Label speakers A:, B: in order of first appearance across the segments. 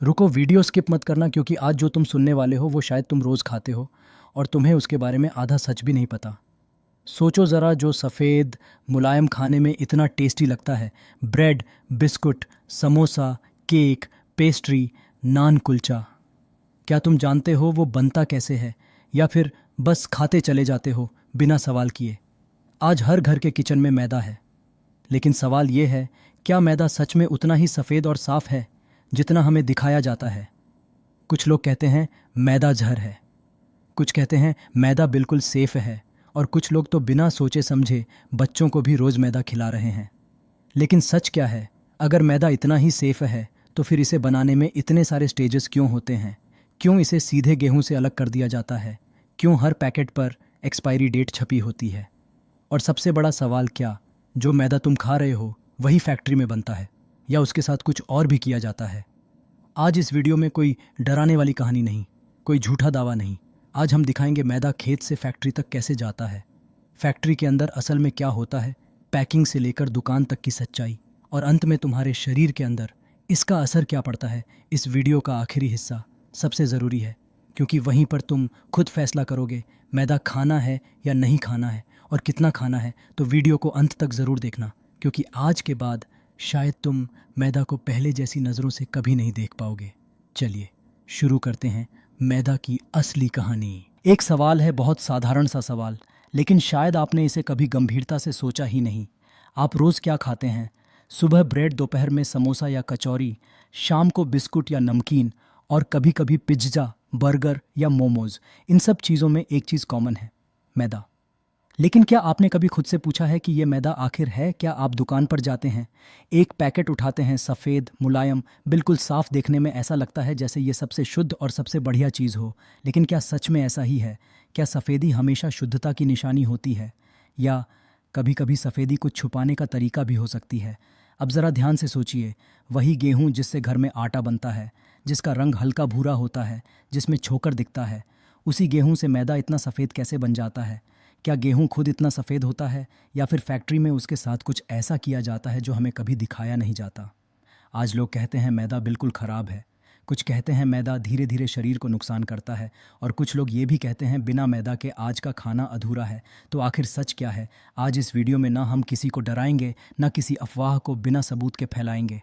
A: रुको, video skip मत करना क्योंकि आज जो तुम सुनने वाले हो वो शायद तुम रोज़ खाते हो और तुम्हें उसके बारे में आधा सच भी नहीं पता। सोचो ज़रा, जो सफ़ेद मुलायम खाने में इतना टेस्टी लगता है, bread, biscuit, samosa, cake, pastry, naan, kulcha, क्या तुम जानते हो वो बनता कैसे है? या फिर बस खाते चले जाते हो बिना सवाल किए? आज हर घर के किचन में मैदा है, लेकिन सवाल ये है, क्या मैदा सच में उतना ही सफ़ेद और साफ है जितना हमें दिखाया जाता है? कुछ लोग कहते हैं मैदा जहर है, कुछ कहते हैं मैदा बिल्कुल सेफ है, और कुछ लोग तो बिना सोचे समझे बच्चों को भी रोज़ मैदा खिला रहे हैं। लेकिन सच क्या है? अगर मैदा इतना ही सेफ है तो फिर इसे बनाने में इतने सारे स्टेजेस क्यों होते हैं? क्यों इसे सीधे गेहूं से अलग कर दिया जाता है? क्यों हर पैकेट पर एक्सपायरी डेट छपी होती है? और सबसे बड़ा सवाल, क्या जो मैदा तुम खा रहे हो वही फैक्ट्री में बनता है या उसके साथ कुछ और भी किया जाता है? आज इस वीडियो में कोई डराने वाली कहानी नहीं, कोई झूठा दावा नहीं। आज हम दिखाएंगे मैदा खेत से फैक्ट्री तक कैसे जाता है, फैक्ट्री के अंदर असल में क्या होता है, पैकिंग से लेकर दुकान तक की सच्चाई, और अंत में तुम्हारे शरीर के अंदर इसका असर क्या पड़ता है। इस वीडियो का आखिरी हिस्सा सबसे ज़रूरी है, क्योंकि वहीं पर तुम खुद फैसला करोगे मैदा खाना है या नहीं खाना है, और कितना खाना है। तो वीडियो को अंत तक ज़रूर देखना, क्योंकि आज के बाद शायद तुम मैदा को पहले जैसी नज़रों से कभी नहीं देख पाओगे। चलिए शुरू करते हैं मैदा की असली कहानी। एक सवाल है, बहुत साधारण सा सवाल, लेकिन शायद आपने इसे कभी गंभीरता से सोचा ही नहीं। आप रोज़ क्या खाते हैं? सुबह ब्रेड, दोपहर में समोसा या कचौरी, शाम को बिस्कुट या नमकीन, और कभी कभी पिज्ज़ा, बर्गर या मोमोज़। इन सब चीज़ों में एक चीज़ कॉमन है, मैदा। लेकिन क्या आपने कभी खुद से पूछा है कि ये मैदा आखिर है क्या? आप दुकान पर जाते हैं, एक पैकेट उठाते हैं, सफ़ेद, मुलायम, बिल्कुल साफ, देखने में ऐसा लगता है जैसे ये सबसे शुद्ध और सबसे बढ़िया चीज़ हो। लेकिन क्या सच में ऐसा ही है? क्या सफ़ेदी हमेशा शुद्धता की निशानी होती है, या कभी कभी सफ़ेदी को छुपाने का तरीका भी हो सकती है? अब ज़रा ध्यान से सोचिए, वही गेहूँ जिससे घर में आटा बनता है, जिसका रंग हल्का भूरा होता है, जिसमें छोकर दिखता है, उसी गेहूँ से मैदा इतना सफ़ेद कैसे बन जाता है? क्या गेहूं खुद इतना सफ़ेद होता है, या फिर फैक्ट्री में उसके साथ कुछ ऐसा किया जाता है जो हमें कभी दिखाया नहीं जाता? आज लोग कहते हैं मैदा बिल्कुल ख़राब है, कुछ कहते हैं मैदा धीरे धीरे शरीर को नुकसान करता है, और कुछ लोग ये भी कहते हैं बिना मैदा के आज का खाना अधूरा है। तो आखिर सच क्या है? आज इस वीडियो में ना हम किसी को डराएंगे, ना किसी अफवाह को बिना सबूत के फैलाएंगे।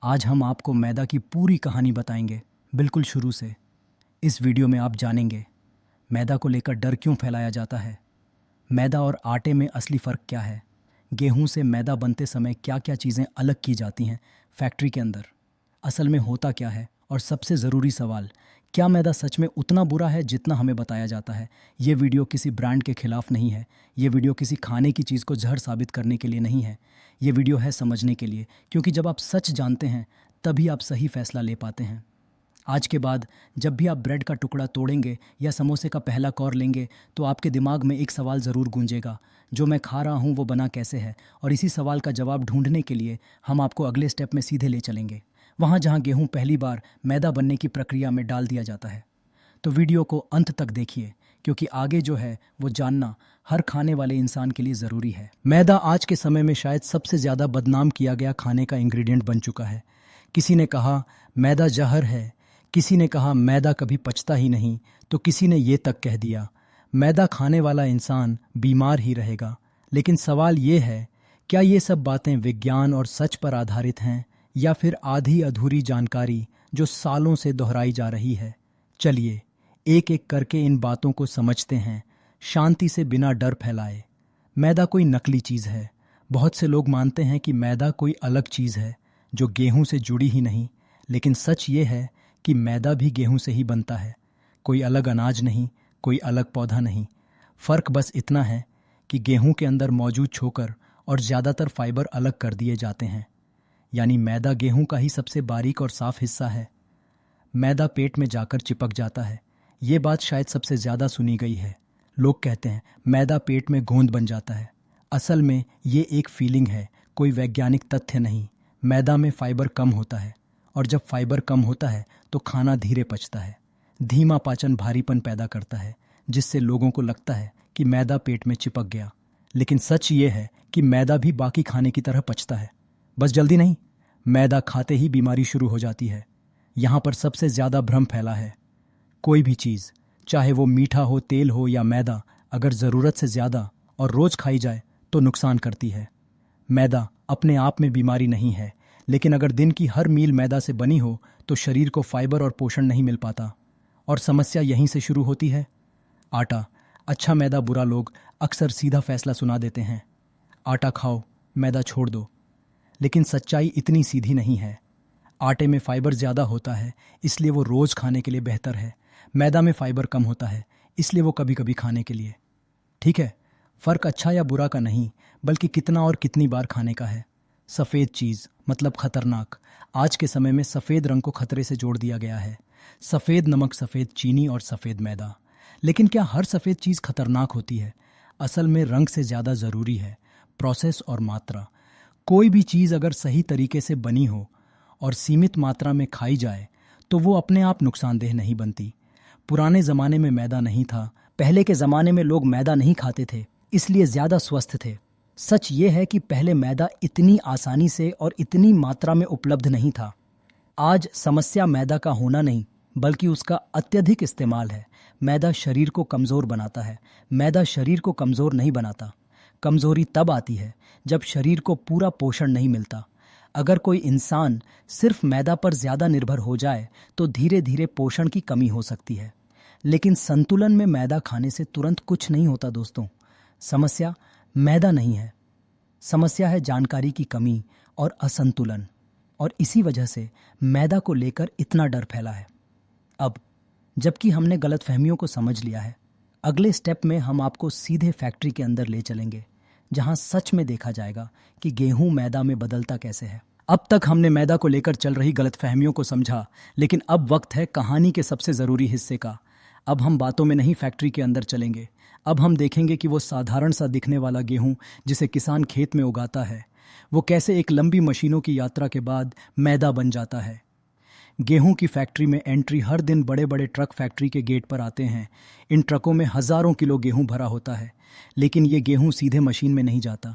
A: आज हम आपको मैदा की पूरी कहानी बताएंगे, बिल्कुल शुरू से। इस वीडियो में आप जानेंगे मैदा को लेकर डर क्यों फैलाया जाता है, मैदा और आटे में असली फ़र्क क्या है, गेहूं से मैदा बनते समय क्या क्या चीज़ें अलग की जाती हैं फैक्ट्री के अंदर, असल में होता क्या है, और सबसे ज़रूरी सवाल, क्या मैदा सच में उतना बुरा है जितना हमें बताया जाता है? ये वीडियो किसी ब्रांड के ख़िलाफ़ नहीं है, ये वीडियो किसी खाने की चीज़ को जहर साबित करने के लिए नहीं है, ये वीडियो है समझने के लिए, क्योंकि जब आप सच जानते हैं तभी आप सही फ़ैसला ले पाते हैं। आज के बाद जब भी आप ब्रेड का टुकड़ा तोड़ेंगे या समोसे का पहला कौर लेंगे, तो आपके दिमाग में एक सवाल ज़रूर गूंजेगा, जो मैं खा रहा हूँ वो बना कैसे है? और इसी सवाल का जवाब ढूंढने के लिए हम आपको अगले स्टेप में सीधे ले चलेंगे, वहाँ जहाँ गेहूँ पहली बार मैदा बनने की प्रक्रिया में डाल दिया जाता है। तो वीडियो को अंत तक देखिए, क्योंकि आगे जो है वो जानना हर खाने वाले इंसान के लिए ज़रूरी है। मैदा आज के समय में शायद सबसे ज़्यादा बदनाम किया गया खाने का इंग्रेडिएंट बन चुका है। किसी ने कहा मैदा जहर है, किसी ने कहा मैदा कभी पचता ही नहीं, तो किसी ने ये तक कह दिया मैदा खाने वाला इंसान बीमार ही रहेगा। लेकिन सवाल ये है, क्या ये सब बातें विज्ञान और सच पर आधारित हैं, या फिर आधी अधूरी जानकारी जो सालों से दोहराई जा रही है? चलिए एक एक करके इन बातों को समझते हैं, शांति से, बिना डर फैलाए। मैदा कोई नकली चीज़ है। बहुत से लोग मानते हैं कि मैदा कोई अलग चीज़ है जो गेहूं से जुड़ी ही नहीं, लेकिन सच ये है कि मैदा भी गेहूं से ही बनता है। कोई अलग अनाज नहीं, कोई अलग पौधा नहीं। फ़र्क बस इतना है कि गेहूं के अंदर मौजूद छोकर और ज़्यादातर फाइबर अलग कर दिए जाते हैं। यानी मैदा गेहूं का ही सबसे बारीक और साफ हिस्सा है। मैदा पेट में जाकर चिपक जाता है। ये बात शायद सबसे ज़्यादा सुनी गई है। लोग कहते हैं मैदा पेट में गोंद बन जाता है। असल में ये एक फीलिंग है, कोई वैज्ञानिक तथ्य नहीं। मैदा में फाइबर कम होता है, और जब फाइबर कम होता है तो खाना धीरे पचता है। धीमा पाचन भारीपन पैदा करता है, जिससे लोगों को लगता है कि मैदा पेट में चिपक गया। लेकिन सच ये है कि मैदा भी बाकी खाने की तरह पचता है, बस जल्दी नहीं। मैदा खाते ही बीमारी शुरू हो जाती है। यहाँ पर सबसे ज़्यादा भ्रम फैला है। कोई भी चीज़, चाहे वो मीठा हो, तेल हो या मैदा, अगर ज़रूरत से ज़्यादा और रोज़ खाई जाए तो नुकसान करती है। मैदा अपने आप में बीमारी नहीं है, लेकिन अगर दिन की हर मील मैदा से बनी हो तो शरीर को फाइबर और पोषण नहीं मिल पाता। और समस्या यहीं से शुरू होती है। आटा अच्छा, मैदा बुरा। लोग अक्सर सीधा फैसला सुना देते हैं, आटा खाओ, मैदा छोड़ दो। लेकिन सच्चाई इतनी सीधी नहीं है। आटे में फाइबर ज़्यादा होता है, इसलिए वो रोज़ खाने के लिए बेहतर है। मैदा में फाइबर कम होता है, इसलिए वो कभी कभी खाने के लिए। ठीक है, फ़र्क अच्छा या बुरा का नहीं, बल्कि कितना और कितनी बार खाने का है। सफ़ेद चीज़ मतलब खतरनाक। आज के समय में सफ़ेद रंग को खतरे से जोड़ दिया गया है। सफ़ेद नमक, सफ़ेद चीनी और सफ़ेद मैदा। लेकिन क्या हर सफ़ेद चीज़ खतरनाक होती है? असल में रंग से ज़्यादा ज़रूरी है प्रोसेस और मात्रा। कोई भी चीज़ अगर सही तरीके से बनी हो और सीमित मात्रा में खाई जाए तो वो अपने आप नुकसानदेह नहीं बनती। पुराने ज़माने में मैदा नहीं था। पहले के ज़माने में लोग मैदा नहीं खाते थे, इसलिए ज़्यादा स्वस्थ थे। सच ये है कि पहले मैदा इतनी आसानी से और इतनी मात्रा में उपलब्ध नहीं था। आज समस्या मैदा का होना नहीं, बल्कि उसका अत्यधिक इस्तेमाल है। मैदा शरीर को कमज़ोर बनाता है। मैदा शरीर को कमज़ोर नहीं बनाता। कमज़ोरी तब आती है जब शरीर को पूरा पोषण नहीं मिलता। अगर कोई इंसान सिर्फ मैदा पर ज़्यादा निर्भर हो जाए तो धीरे धीरे पोषण की कमी हो सकती है। लेकिन संतुलन में मैदा खाने से तुरंत कुछ नहीं होता दोस्तों। समस्या मैदा नहीं है, समस्या है जानकारी की कमी और असंतुलन। और इसी वजह से मैदा को लेकर इतना डर फैला है। अब जबकि हमने गलतफहमियों को समझ लिया है, अगले स्टेप में हम आपको सीधे फैक्ट्री के अंदर ले चलेंगे, जहां सच में देखा जाएगा कि गेहूं मैदा में बदलता कैसे है। अब तक हमने मैदा को लेकर चल रही गलतफहमियों को समझा, लेकिन अब वक्त है कहानी के सबसे ज़रूरी हिस्से का। अब हम बातों में नहीं, फैक्ट्री के अंदर चलेंगे। अब हम देखेंगे कि वो साधारण सा दिखने वाला गेहूं जिसे किसान खेत में उगाता है, वो कैसे एक लंबी मशीनों की यात्रा के बाद मैदा बन जाता है। गेहूं की फैक्ट्री में एंट्री। हर दिन बड़े बड़े ट्रक फैक्ट्री के गेट पर आते हैं। इन ट्रकों में हज़ारों किलो गेहूं भरा होता है, लेकिन ये गेहूं सीधे मशीन में नहीं जाता।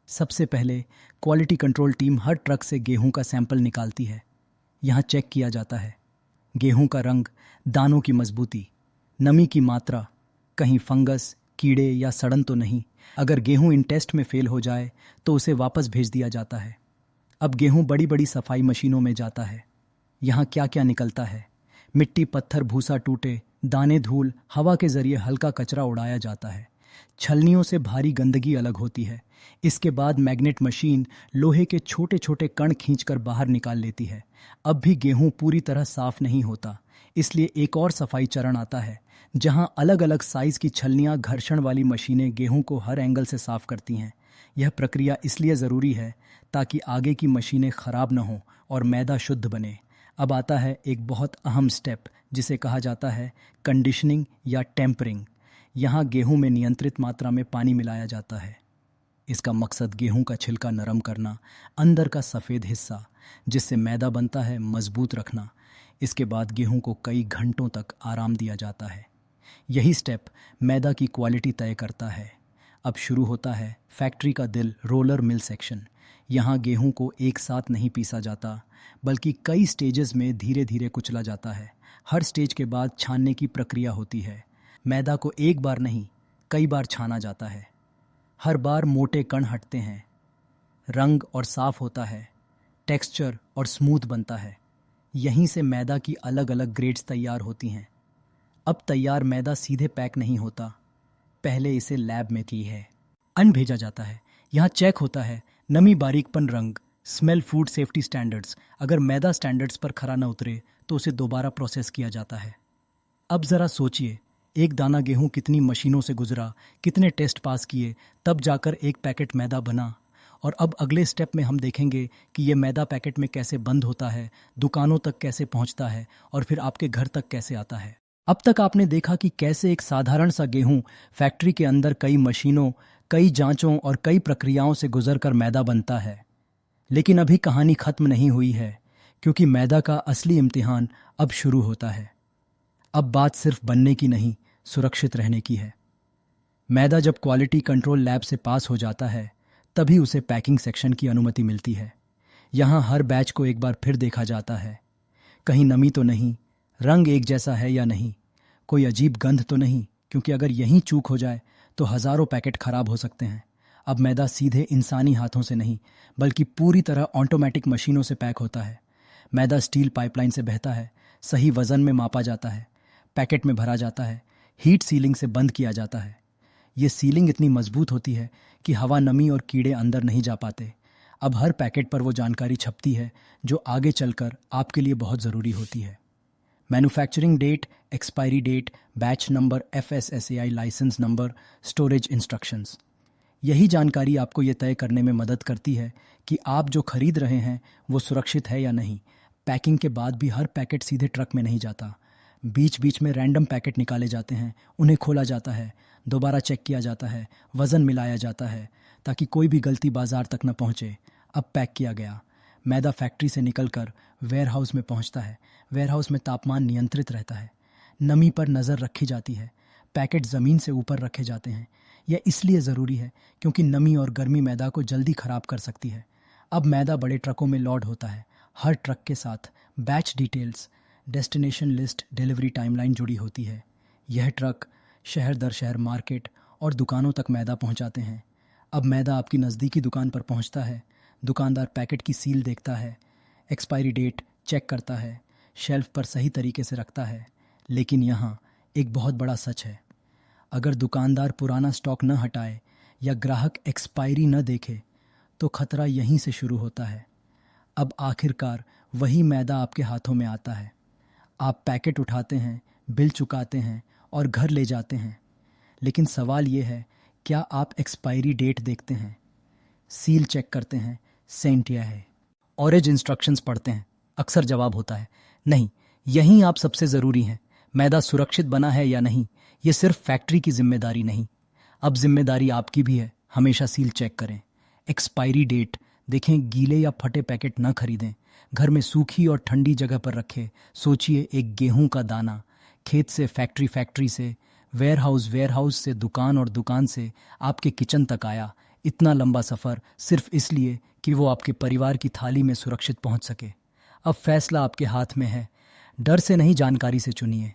A: सबसे पहले क्वालिटी कंट्रोल टीम हर ट्रक से गेहूं का सैंपल निकालती है। यहाँ चेक किया जाता है गेहूं का रंग, दानों की मजबूती, नमी की मात्रा, कहीं फंगस, कीड़े या सड़न तो नहीं। अगर गेहूं इन टेस्ट में फेल हो जाए तो उसे वापस भेज दिया जाता है। अब गेहूं बड़ी बड़ी सफाई मशीनों में जाता है। यहाँ क्या क्या निकलता है? मिट्टी, पत्थर, भूसा, टूटे दाने, धूल, हवा के जरिए हल्का कचरा उड़ाया जाता है। छलनियों से भारी गंदगी अलग होती है। इसके बाद मैग्नेट मशीन लोहे के छोटे छोटे कण खींचकर बाहर निकाल लेती है। अब भी गेहूं पूरी तरह साफ नहीं होता, इसलिए एक और सफाई चरण आता है, जहां अलग अलग साइज की छलनियां, घर्षण वाली मशीनें गेहूं को हर एंगल से साफ करती हैं। यह प्रक्रिया इसलिए ज़रूरी है ताकि आगे की मशीनें खराब न हों और मैदा शुद्ध बने। अब आता है एक बहुत अहम स्टेप, जिसे कहा जाता है कंडीशनिंग या टेम्परिंग। यहाँ गेहूं में नियंत्रित मात्रा में पानी मिलाया जाता है। इसका मकसद गेहूं का छिलका नरम करना, अंदर का सफ़ेद हिस्सा जिससे मैदा बनता है मजबूत रखना। इसके बाद गेहूं को कई घंटों तक आराम दिया जाता है। यही स्टेप मैदा की क्वालिटी तय करता है। अब शुरू होता है फैक्ट्री का दिल, रोलर मिल सेक्शन। यहाँ गेहूं को एक साथ नहीं पीसा जाता, बल्कि कई स्टेजेस में धीरे धीरे कुचला जाता है। हर स्टेज के बाद छानने की प्रक्रिया होती है। मैदा को एक बार नहीं, कई बार छाना जाता है। हर बार मोटे कण हटते हैं, रंग और साफ होता है, टेक्सचर और स्मूथ बनता है। यहीं से मैदा की अलग अलग ग्रेड्स तैयार होती हैं। अब तैयार मैदा सीधे पैक नहीं होता, पहले इसे लैब में की है अन भेजा जाता है। यहाँ चेक होता है नमी, बारीकपन, रंग, स्मेल, फूड सेफ्टी स्टैंडर्ड्स। अगर मैदा स्टैंडर्ड्स पर खरा न उतरे तो उसे दोबारा प्रोसेस किया जाता है। अब ज़रा सोचिए, एक दाना गेहूं कितनी मशीनों से गुजरा, कितने टेस्ट पास किए, तब जाकर एक पैकेट मैदा बना। और अब अगले स्टेप में हम देखेंगे कि ये मैदा पैकेट में कैसे बंद होता है, दुकानों तक कैसे पहुंचता है और फिर आपके घर तक कैसे आता है। अब तक आपने देखा कि कैसे एक साधारण सा गेहूं फैक्ट्री के अंदर कई मशीनों, कई जांचों और कई प्रक्रियाओं से गुजरकर मैदा बनता है। लेकिन अभी कहानी खत्म नहीं हुई है, क्योंकि मैदा का असली इम्तिहान अब शुरू होता है। अब बात सिर्फ बनने की नहीं, सुरक्षित रहने की है। मैदा जब क्वालिटी कंट्रोल लैब से पास हो जाता है, तभी उसे पैकिंग सेक्शन की अनुमति मिलती है। यहाँ हर बैच को एक बार फिर देखा जाता है, कहीं नमी तो नहीं, रंग एक जैसा है या नहीं, कोई अजीब गंध तो नहीं, क्योंकि अगर यहीं चूक हो जाए तो हज़ारों पैकेट खराब हो सकते हैं। अब मैदा सीधे इंसानी हाथों से नहीं, बल्कि पूरी तरह ऑटोमेटिक मशीनों से पैक होता है। मैदा स्टील पाइपलाइन से बहता है, सही वज़न में मापा जाता है, पैकेट में भरा जाता है, हीट सीलिंग से बंद किया जाता है। ये सीलिंग इतनी मजबूत होती है कि हवा, नमी और कीड़े अंदर नहीं जा पाते। अब हर पैकेट पर वो जानकारी छपती है जो आगे चलकर आपके लिए बहुत ज़रूरी होती है। Manufacturing date, expiry date, batch number, FSSAI licence number, storage instructions. यही जानकारी आपको ये तय करने में मदद करती है कि आप जो खरीद रहे हैं वो सुरक्षित है या नहीं। पैकिंग के बाद भी हर पैकेट सीधे ट्रक में नहीं जाता। बीच बीच में रैंडम पैकेट निकाले जाते हैं, उन्हें खोला जाता है, दोबारा चेक किया जाता है, वज़न मिलाया जाता है, ताकि कोई भी गलती बाजार तक न पहुंचे। अब पैक किया गया मैदा फैक्ट्री से निकलकर वेयरहाउस में पहुंचता है। वेयरहाउस में तापमान नियंत्रित रहता है, नमी पर नज़र रखी जाती है, पैकेट ज़मीन से ऊपर रखे जाते हैं। यह इसलिए ज़रूरी है क्योंकि नमी और गर्मी मैदा को जल्दी ख़राब कर सकती है। अब मैदा बड़े ट्रकों में लोड होता है। हर ट्रक के साथ batch details, destination list, delivery timeline जुड़ी होती है। यह ट्रक शहर दर शहर, मार्केट और दुकानों तक मैदा पहुंचाते हैं। अब मैदा आपकी नज़दीकी दुकान पर पहुंचता है। दुकानदार पैकेट की सील देखता है, एक्सपायरी डेट चेक करता है, शेल्फ पर सही तरीके से रखता है। लेकिन यहाँ एक बहुत बड़ा सच है, अगर दुकानदार पुराना स्टॉक न हटाए या ग्राहक एक्सपायरी न देखे तो खतरा यहीं से शुरू होता है। अब आखिरकार वही मैदा आपके हाथों में आता है। आप पैकेट उठाते हैं, बिल चुकाते हैं और घर ले जाते हैं। लेकिन सवाल ये है, क्या आप एक्सपायरी डेट देखते हैं, सील चेक करते हैं, सेंट या है, ऑरेंज इंस्ट्रक्शंस पढ़ते हैं? अक्सर जवाब होता है नहीं। यहीं आप सबसे ज़रूरी हैं। मैदा सुरक्षित बना है या नहीं, ये सिर्फ फैक्ट्री की जिम्मेदारी नहीं, अब जिम्मेदारी आपकी भी है। हमेशा सील चेक करें, एक्सपायरी डेट देखें, गीले या फटे पैकेट न खरीदें, घर में सूखी और ठंडी जगह पर रखें। सोचिए, एक गेहूं का दाना खेत से फैक्ट्री, फैक्ट्री से वेयरहाउस, वेयरहाउस से दुकान और दुकान से आपके किचन तक आया। इतना लंबा सफ़र सिर्फ इसलिए कि वो आपके परिवार की थाली में सुरक्षित पहुंच सके। अब फैसला आपके हाथ में है। डर से नहीं, जानकारी से चुनिए।